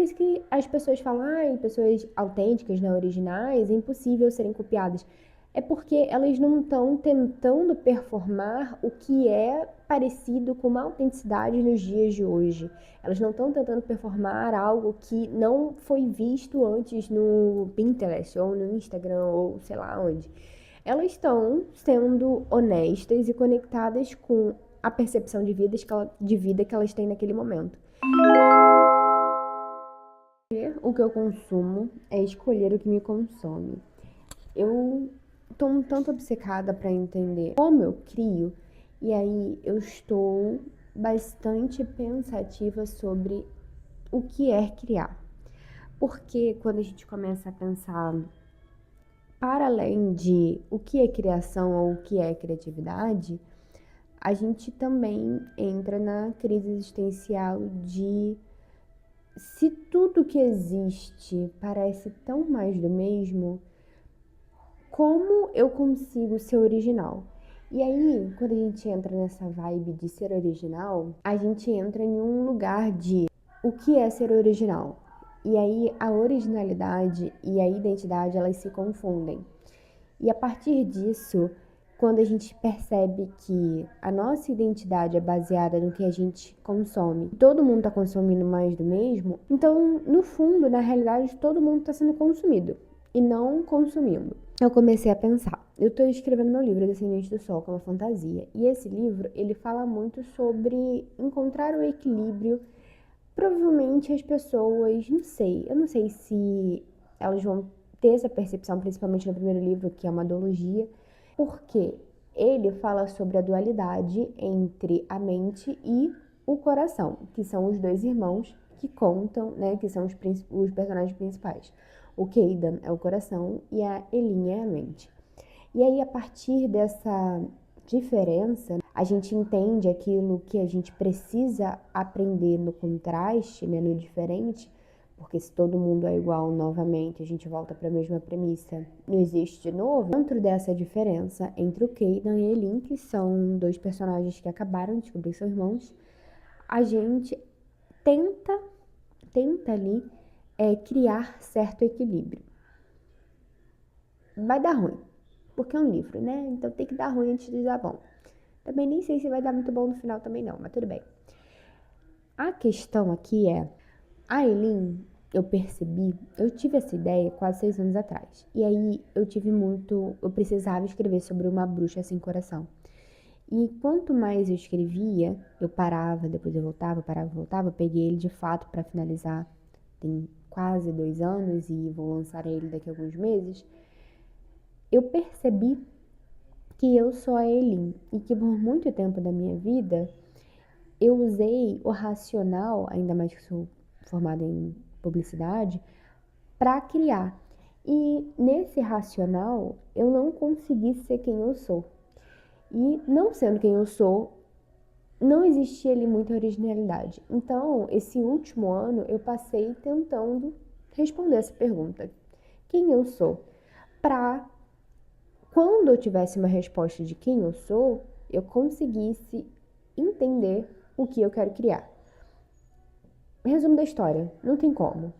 isso que as pessoas falam, pessoas autênticas, né, originais, é impossível serem copiadas. É porque elas não estão tentando performar o que é parecido com uma autenticidade nos dias de hoje. Elas não estão tentando performar algo que não foi visto antes no Pinterest, ou no Instagram, ou sei lá onde. Elas estão sendo honestas e conectadas com a percepção de vida que elas têm naquele momento. O que eu consumo é escolher o que me consome. Eu tô um tanto obcecada para entender como eu crio, e aí eu estou bastante pensativa sobre o que é criar. Porque quando a gente começa a pensar para além de o que é criação ou o que é criatividade, a gente também entra na crise existencial de se tudo que existe parece tão mais do mesmo, como eu consigo ser original? E aí, quando a gente entra nessa vibe de ser original, a gente entra em um lugar de o que é ser original? E aí a originalidade e a identidade, elas se confundem. E a partir disso, quando a gente percebe que a nossa identidade é baseada no que a gente consome, todo mundo está consumindo mais do mesmo, então, no fundo, na realidade, todo mundo está sendo consumido e não consumindo. Eu comecei a pensar, eu estou escrevendo meu livro Descendente do Sol, que é uma fantasia, e esse livro, ele fala muito sobre encontrar o equilíbrio. Provavelmente as pessoas, eu não sei se elas vão ter essa percepção, principalmente no primeiro livro, que é uma duologia, porque ele fala sobre a dualidade entre a mente e o coração, que são os dois irmãos que contam, né, que são os personagens principais. O Keidan é o coração e a Elin é a mente. E aí, a partir dessa diferença, a gente entende aquilo que a gente precisa aprender no contraste, né, no diferente, porque se todo mundo é igual novamente, a gente volta para a mesma premissa, não existe de novo. Dentro dessa diferença entre o Keidan e a Elin, que são dois personagens que acabaram de descobrir que são irmãos, a gente tenta ali criar certo equilíbrio. Vai dar ruim, porque é um livro, né? Então tem que dar ruim antes de dar bom. Também nem sei se vai dar muito bom no final também não, mas tudo bem. A questão aqui é, a Elin, eu percebi, eu tive essa ideia quase 6 anos atrás. E aí eu precisava escrever sobre uma bruxa sem coração. E quanto mais eu escrevia, eu parava, depois eu voltava, parava, voltava, peguei ele de fato para finalizar. Tem quase 2 anos e vou lançar ele daqui a alguns meses. Eu percebi que eu sou a Elin e que por muito tempo da minha vida eu usei o racional, ainda mais que sou formada em publicidade, para criar. E nesse racional eu não consegui ser quem eu sou. E não sendo quem eu sou, não existia ali muita originalidade. Então, esse último ano eu passei tentando responder essa pergunta: quem eu sou? Para quando eu tivesse uma resposta de quem eu sou, eu conseguisse entender o que eu quero criar. Resumo da história, não tem como.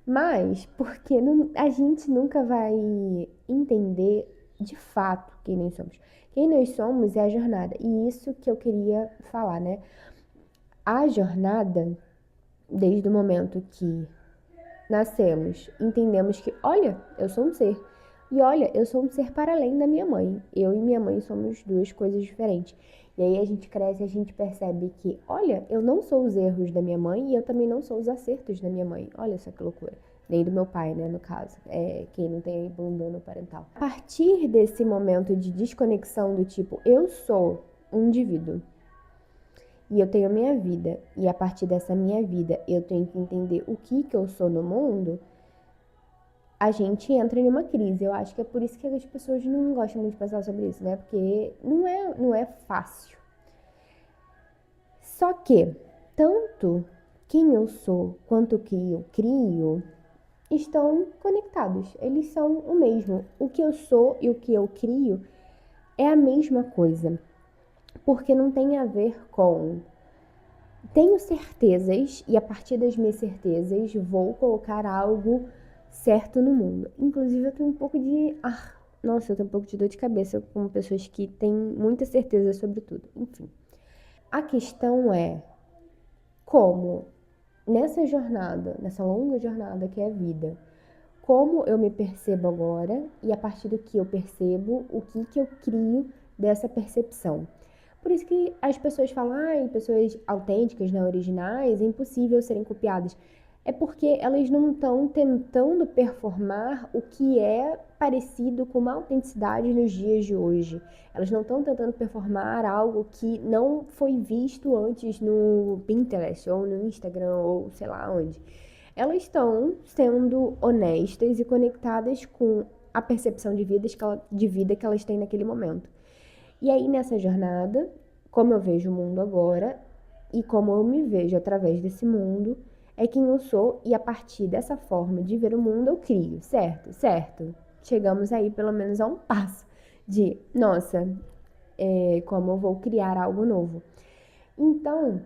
Mas, porque a gente nunca vai entender de fato quem nós somos. Quem nós somos é a jornada. E isso que eu queria falar, né? A jornada, desde o momento que nascemos, entendemos que, olha, eu sou um ser. E olha, eu sou um ser para além da minha mãe. Eu e minha mãe somos duas coisas diferentes. E aí a gente cresce e a gente percebe que, olha, eu não sou os erros da minha mãe e eu também não sou os acertos da minha mãe. Olha só que loucura. Nem do meu pai, né, no caso. Quem não tem abandono parental. A partir desse momento de desconexão do tipo, eu sou um indivíduo. E eu tenho a minha vida. E a partir dessa minha vida, eu tenho que entender o que eu sou no mundo. A gente entra em uma crise. Eu acho que é por isso que as pessoas não gostam muito de pensar sobre isso, né? Porque não é fácil. Só que, tanto quem eu sou quanto o que eu crio estão conectados. Eles são o mesmo. O que eu sou e o que eu crio é a mesma coisa. Porque não tem a ver com tenho certezas e a partir das minhas certezas vou colocar algo certo no mundo. Inclusive eu tenho um pouco de... nossa, eu tenho um pouco de dor de cabeça com pessoas que têm muita certeza sobre tudo. Enfim. A questão é como nessa jornada, nessa longa jornada que é a vida, como eu me percebo agora e a partir do que eu percebo, o que eu crio dessa percepção. Por isso que as pessoas falam, pessoas autênticas, né, originais, é impossível serem copiadas. É porque elas não estão tentando performar o que é parecido com uma autenticidade nos dias de hoje. Elas não estão tentando performar algo que não foi visto antes no Pinterest ou no Instagram ou sei lá onde. Elas estão sendo honestas e conectadas com a percepção de vida que elas têm naquele momento. E aí, nessa jornada, como eu vejo o mundo agora e como eu me vejo através desse mundo, é quem eu sou e a partir dessa forma de ver o mundo eu crio, certo? Certo. Chegamos aí pelo menos a um passo de, nossa, como eu vou criar algo novo. Então,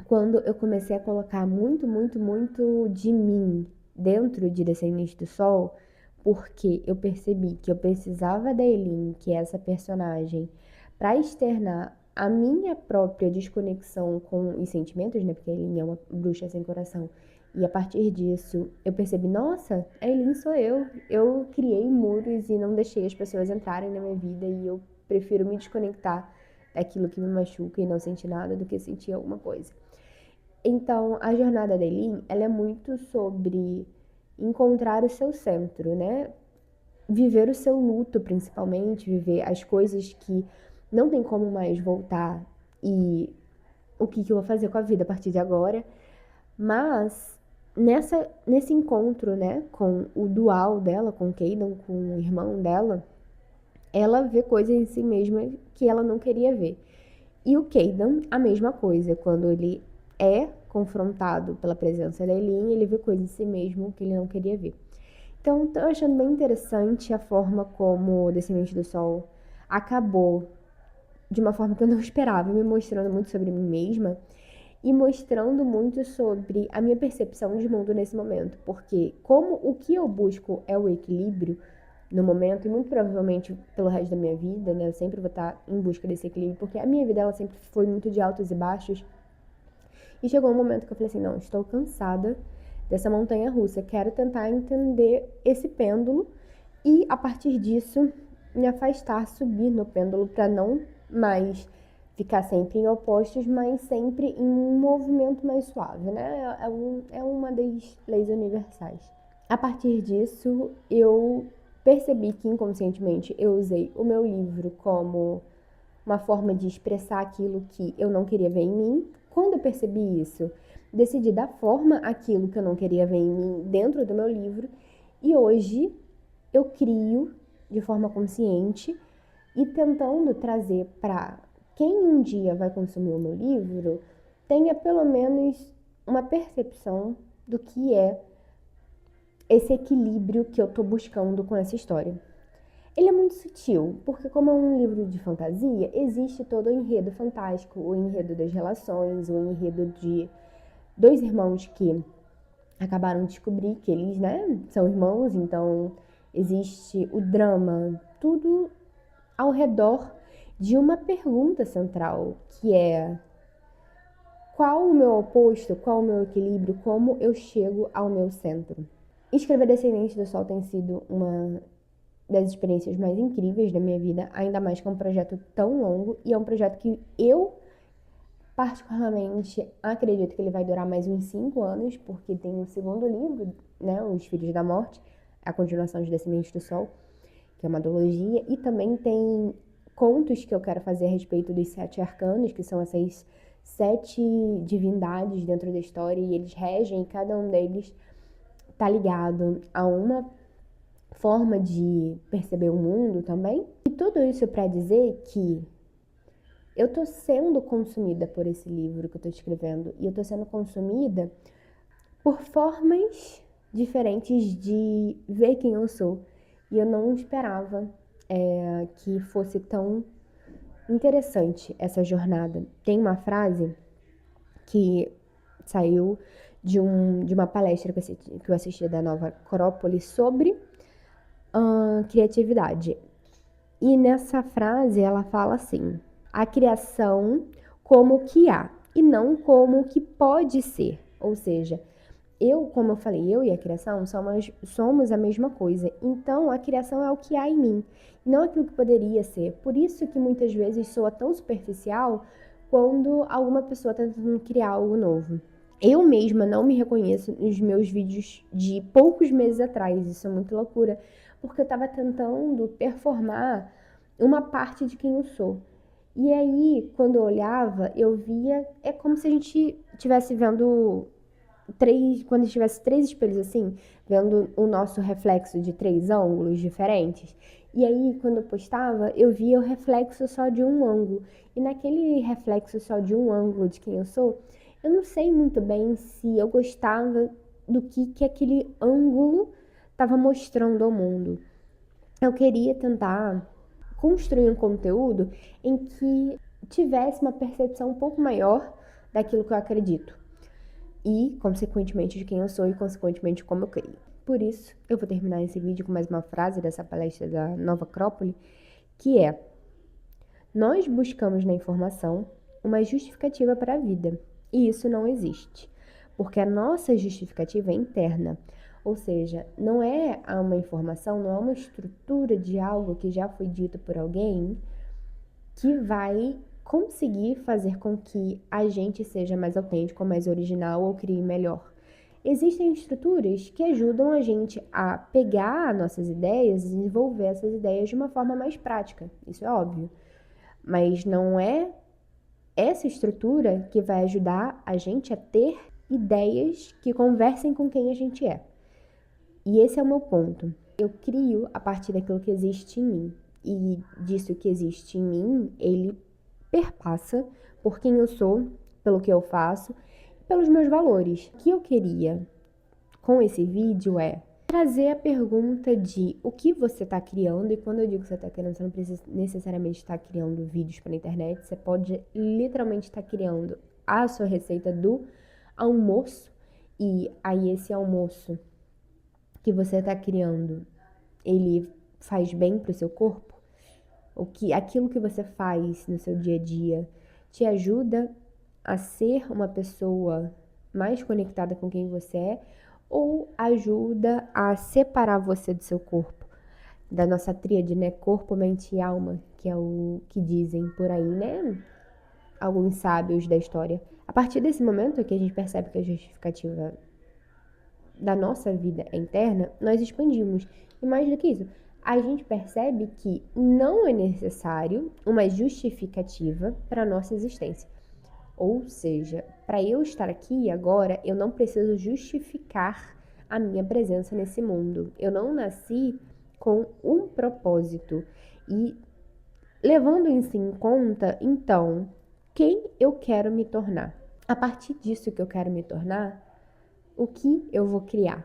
quando eu comecei a colocar muito, muito, muito de mim dentro de Descendente do Sol, porque eu percebi que eu precisava da Elin, que é essa personagem, para externar a minha própria desconexão com os sentimentos, né? Porque a Elin é uma bruxa sem coração. E a partir disso, eu percebi, nossa, a Elin sou eu. Eu criei muros e não deixei as pessoas entrarem na minha vida e eu prefiro me desconectar daquilo que me machuca e não sentir nada do que sentir alguma coisa. Então, a jornada da Elin, ela é muito sobre encontrar o seu centro, né? Viver o seu luto, principalmente, viver as coisas que não tem como mais voltar e o que eu vou fazer com a vida a partir de agora. Mas nesse encontro, né, com o dual dela, com o Caden, com o irmão dela, ela vê coisas em si mesma que ela não queria ver. E o Caden, a mesma coisa, quando ele é confrontado pela presença da Elin, ele vê coisas em si mesmo que ele não queria ver. Então, tô achando bem interessante a forma como o Descendente do Sol acabou de uma forma que eu não esperava, me mostrando muito sobre mim mesma e mostrando muito sobre a minha percepção de mundo nesse momento, porque como o que eu busco é o equilíbrio no momento, e muito provavelmente pelo resto da minha vida, né, eu sempre vou estar em busca desse equilíbrio, porque a minha vida ela sempre foi muito de altos e baixos, e chegou um momento que eu falei assim, não, estou cansada dessa montanha russa, quero tentar entender esse pêndulo e a partir disso me afastar, subir no pêndulo para não mais ficar sempre em opostos, mas sempre em um movimento mais suave, né? É uma das leis universais. A partir disso, eu percebi que inconscientemente eu usei o meu livro como uma forma de expressar aquilo que eu não queria ver em mim. Quando eu percebi isso, decidi dar forma àquilo que eu não queria ver em mim dentro do meu livro e hoje eu crio de forma consciente e tentando trazer para quem um dia vai consumir o meu livro tenha pelo menos uma percepção do que é esse equilíbrio que eu tô buscando com essa história. Ele é muito sutil, porque como é um livro de fantasia, existe todo o enredo fantástico, o enredo das relações, o enredo de dois irmãos que acabaram de descobrir que eles, né, são irmãos, então existe o drama, tudo ao redor de uma pergunta central, que é qual o meu oposto, qual o meu equilíbrio, como eu chego ao meu centro. Escrever Descendente do Sol tem sido uma das experiências mais incríveis da minha vida, ainda mais que é um projeto tão longo e é um projeto que eu particularmente acredito que ele vai durar mais uns 5 anos, porque tem o segundo livro, né, Os Filhos da Morte, a continuação de Descendentes do Sol, que é uma duologia, e também tem contos que eu quero fazer a respeito dos 7 arcanos, que são essas 7 divindades dentro da história, e eles regem, e cada um deles tá ligado a uma forma de perceber o mundo também. E tudo isso para dizer que eu tô sendo consumida por esse livro que eu tô escrevendo e eu tô sendo consumida por formas diferentes de ver quem eu sou. E eu não esperava que fosse tão interessante essa jornada. Tem uma frase que saiu de uma palestra que eu assisti da Nova Acrópole sobre criatividade. E nessa frase ela fala assim: a criação como o que há e não como o que pode ser. Ou seja, como eu falei, eu e a criação somos a mesma coisa. Então, a criação é o que há em mim, não aquilo que poderia ser. Por isso que muitas vezes soa tão superficial quando alguma pessoa está tentando criar algo novo. Eu mesma não me reconheço nos meus vídeos de poucos meses atrás. Isso é muito loucura, porque eu estava tentando performar uma parte de quem eu sou. E aí, quando eu olhava, eu via, é como se a gente estivesse vendo quando estivesse 3 espelhos assim, vendo o nosso reflexo de 3 ângulos diferentes. E aí, quando eu postava, eu via o reflexo só de um ângulo. E naquele reflexo só de um ângulo de quem eu sou, eu não sei muito bem se eu gostava do que aquele ângulo estava mostrando ao mundo. Eu queria tentar construir um conteúdo em que tivesse uma percepção um pouco maior daquilo que eu acredito e, consequentemente, de quem eu sou e, consequentemente, de como eu criei. Por isso, eu vou terminar esse vídeo com mais uma frase dessa palestra da Nova Acrópole, que é: nós buscamos na informação uma justificativa para a vida, e isso não existe, porque a nossa justificativa é interna. Ou seja, não é uma informação, não é uma estrutura de algo que já foi dito por alguém que vai conseguir fazer com que a gente seja mais autêntico, mais original ou crie melhor. Existem estruturas que ajudam a gente a pegar nossas ideias e desenvolver essas ideias de uma forma mais prática, isso é óbvio. Mas não é essa estrutura que vai ajudar a gente a ter ideias que conversem com quem a gente é. E esse é o meu ponto. Eu crio a partir daquilo que existe em mim. E disso que existe em mim, ele perpassa por quem eu sou, pelo que eu faço, pelos meus valores. O que eu queria com esse vídeo é trazer a pergunta de o que você está criando. E quando eu digo que você está criando, você não precisa necessariamente estar criando vídeos para a internet. Você pode literalmente estar criando a sua receita do almoço. E aí esse almoço que você está criando, ele faz bem para o seu corpo? Aquilo que você faz no seu dia a dia te ajuda a ser uma pessoa mais conectada com quem você é ou ajuda a separar você do seu corpo? Da nossa tríade, né? Corpo, mente e alma, que é o que dizem por aí, né? Alguns sábios da história. A partir desse momento que a gente percebe que a justificativa da nossa vida é interna, nós expandimos. E mais do que isso, a gente percebe que não é necessário uma justificativa para a nossa existência. Ou seja, para eu estar aqui agora, eu não preciso justificar a minha presença nesse mundo. Eu não nasci com um propósito. E levando isso em conta, então, quem eu quero me tornar? A partir disso que eu quero me tornar, o que eu vou criar?